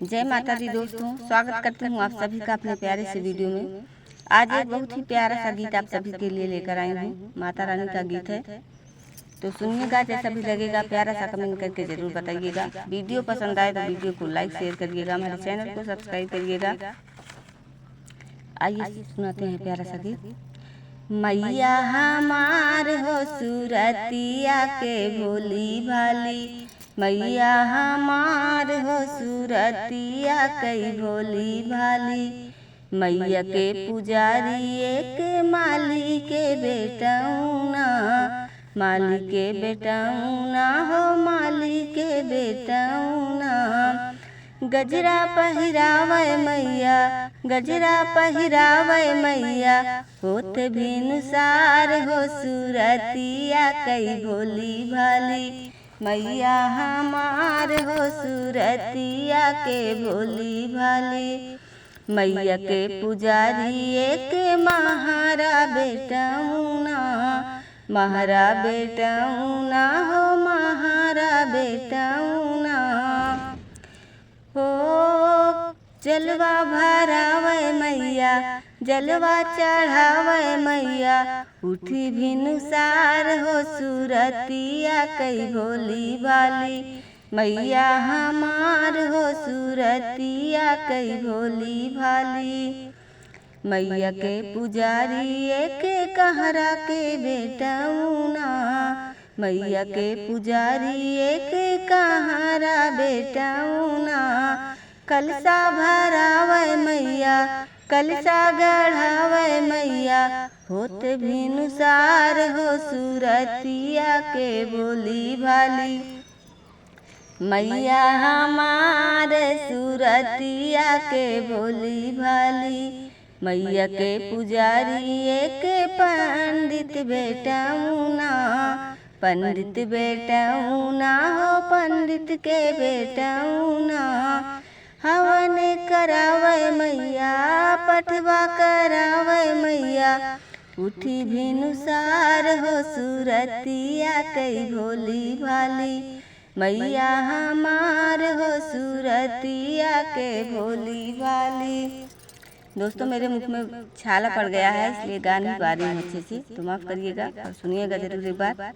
जय माता दी दोस्तों, स्वागत करती हूँ आप सभी का अपने प्यारे से वीडियो में। आज एक बहुत ही प्यारा सा गीत आप सभी के लिए लेकर आई हूँ। माता रानी का गीत है, तो सुनिएगा। जैसा भी लगेगा प्यारा सा कमेंट करके जरूर बताइएगा। वीडियो पसंद आए तो वीडियो को लाइक शेयर करिएगा, हमारे चैनल को सब्सक्राइब करिएगा। आइए सुनाते हैं प्यारा सा गीत। मैया हमार हो सूरतिया के भोली भाली, मैया हमार हो सूरतिया कई भोली भाली। मैया के पुजारी एक माली के बेटौना, माली के बेटौना हो माली के बेटौना। गजरा पहिरावे मैया, गजरा पहिरावे मैया, होत भिनुसार हो सूरतिया कई भोली भाली। मैया हमार हो सूरतिया के भोली भाली। मैया के पुजारी एक महारा बेटौना, महारा बेटौना हो महारा बेटौना। हो जलवा भरावे मैया, जलवा चढ़ावे मैया, उठी भिनुसार हो सूरतिया कई भोली भाली। मैया हमार हो सूरतिया कई भोली भाली। मैया के पुजारी एक कहरा के बेटौना, मैया के पुजारी एक कहरा बेटौना। कलसा भरावे मैया, कलसा गढ़ावे मैया, होत भिनुसार हो सूरतिया के भोली भाली। मैया हमार सूरतिया के भोली भाली। मैया के पुजारी एक पंडित बेटौना, पंडित बेटौना हो पंडित के बेटौना। हवन करावे मैया, पठवा करावे मैया, उठी भिनुसार हो सूरतिया कई भोली भाली। मैया हमार हो सूरतिया के भोली भाली। दोस्तों, मेरे मुख में छाला पड़ गया है, इसलिए गा नहीं पा रही हूँ अच्छे से, तो माफ़ करिएगा और सुनिएगा जरूर एक बार।